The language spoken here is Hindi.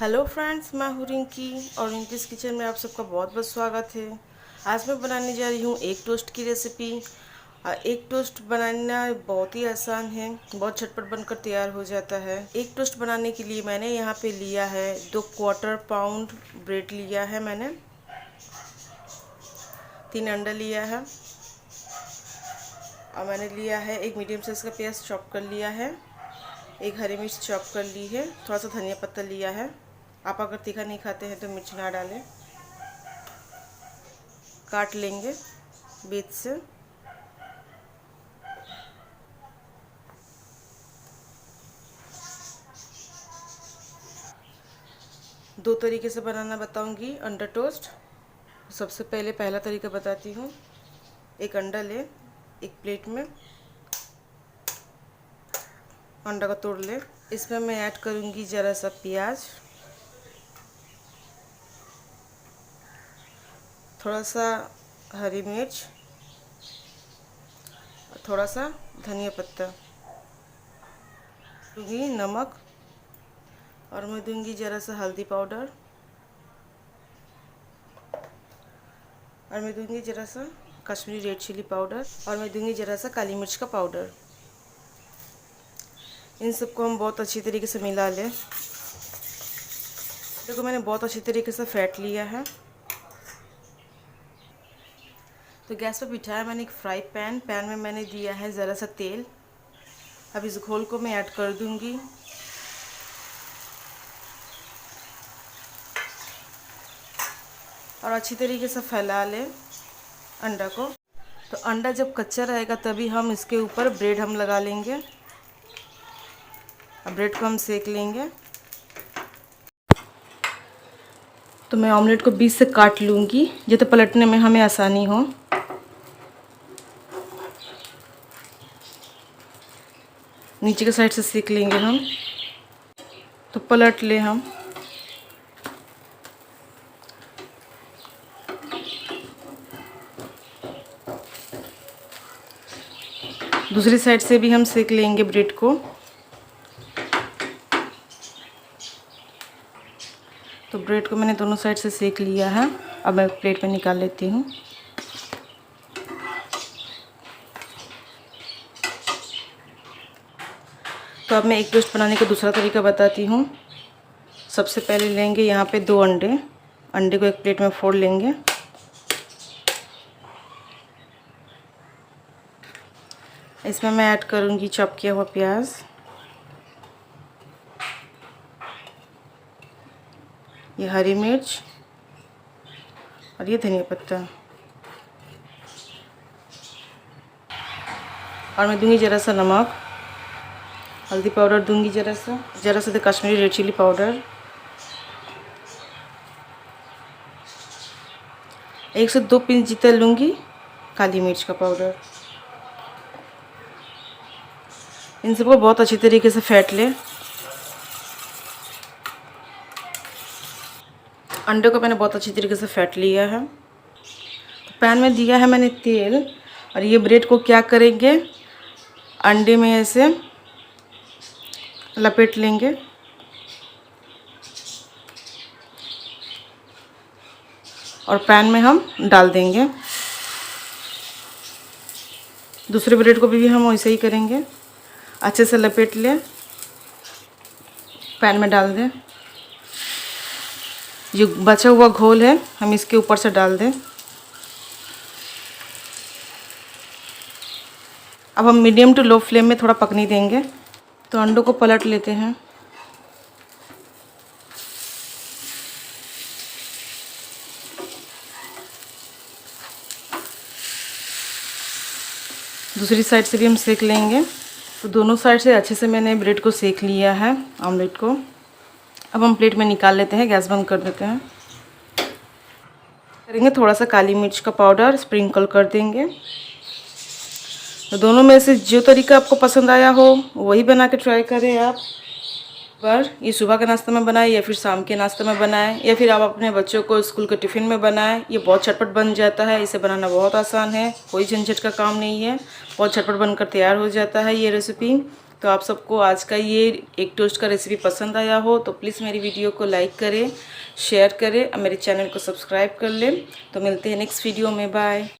हेलो फ्रेंड्स, मैं हूँ रिंकी और रिंकीज़ किचन में आप सबका बहुत बहुत स्वागत है। आज मैं बनाने जा रही हूँ एग टोस्ट की रेसिपी। एग टोस्ट बनाना बहुत ही आसान है, बहुत झटपट बनकर तैयार हो जाता है। एग टोस्ट बनाने के लिए मैंने यहाँ पे लिया है 2 क्वार्टर पाउंड ब्रेड लिया है मैंने, 3 अंडा लिया है और मैंने लिया है एक मीडियम साइज़ का प्याज चॉप कर लिया है, एक हरी मिर्च चॉप कर ली है, थोड़ा सा धनिया पत्ता लिया है। आप अगर तीखा नहीं खाते हैं तो मिर्च ना डालें। काट लेंगे बीच से। दो तरीके से बनाना बताऊंगी अंडा टोस्ट। सबसे पहले पहला तरीका बताती हूँ। एक अंडा ले, एक प्लेट में अंडा को तोड़ ले। इसमें मैं ऐड करूँगी ज़रा सा प्याज, थोड़ा सा हरी मिर्च, थोड़ा सा धनिया पत्ता, दूँगी नमक और मैं दूँगी ज़रा सा हल्दी पाउडर और मैं दूँगी ज़रा सा कश्मीरी रेड चिली पाउडर और मैं दूँगी ज़रा सा काली मिर्च का पाउडर। इन सबको हम बहुत अच्छी तरीके से मिला लें। देखो मैंने बहुत अच्छी तरीके से फेंट लिया है। तो गैस पर बिठाया मैंने एक फ्राई पैन में मैंने दिया है ज़रा सा तेल। अब इस घोल को मैं ऐड कर दूंगी। और अच्छी तरीके से फैला लें अंडा को। तो अंडा जब कच्चा रहेगा तभी हम इसके ऊपर ब्रेड हम लगा लेंगे। अब ब्रेड को हम सेक लेंगे। तो मैं ऑमलेट को बीच से काट लूँगी जिससे पलटने में हमें आसानी हो। नीचे के साइड से सेक लेंगे हम। तो पलट ले हम। दूसरी साइड से भी हम सेक लेंगे ब्रेड को। तो ब्रेड को मैंने दोनों साइड से सेक लिया है। अब मैं प्लेट में निकाल लेती हूँ। तो अब मैं एग टोस्ट बनाने का दूसरा तरीका बताती हूँ। सबसे पहले लेंगे यहाँ पे 2 अंडे को एक प्लेट में फोड़ लेंगे। इसमें मैं ऐड करूँगी चॉप किया हुआ प्याज, ये हरी मिर्च और ये धनिया पत्ता और मैं दूँगी ज़रा सा नमक, हल्दी पाउडर दूँगी ज़रा सा कश्मीरी रेड चिली पाउडर, 1 से 2 पिंच जितना लूँगी काली मिर्च का पाउडर। इन सबको बहुत अच्छी तरीके से फेंट लें। अंडे को मैंने बहुत अच्छी तरीके से फेंट लिया है। तो पैन में दिया है मैंने तेल और ये ब्रेड को क्या करेंगे, अंडे में ऐसे लपेट लेंगे और पैन में हम डाल देंगे। दूसरे ब्रेड को भी हम वैसे ही करेंगे। अच्छे से लपेट लें, पैन में डाल दें। जो बचा हुआ घोल है हम इसके ऊपर से डाल दें। अब हम मीडियम टू लो फ्लेम में थोड़ा पकने देंगे। तो अंडों को पलट लेते हैं। दूसरी साइड से भी हम सेक लेंगे। तो दोनों साइड से अच्छे से मैंने ब्रेड को सेक लिया है, ऑमलेट को। अब हम प्लेट में निकाल लेते हैं, गैस बंद कर देते हैं। करेंगे थोड़ा सा काली मिर्च का पाउडर स्प्रिंकल कर देंगे। तो दोनों में से जो तरीका आपको पसंद आया हो वही बना के ट्राई करें आप। पर ये सुबह के नाश्ते में बनाएं या फिर शाम के नाश्ते में बनाएं या फिर आप अपने बच्चों को स्कूल के टिफ़िन में बनाएं। ये बहुत झटपट बन जाता है, इसे बनाना बहुत आसान है, कोई झंझट का काम नहीं है, बहुत झटपट बनकर तैयार हो जाता है ये रेसिपी। तो आप सबको आज का ये एग टोस्ट का रेसिपी पसंद आया हो तो प्लीज़ मेरी वीडियो को लाइक करें, शेयर करें और मेरे चैनल को सब्सक्राइब कर लें। तो मिलते हैं नेक्स्ट वीडियो में, बाय।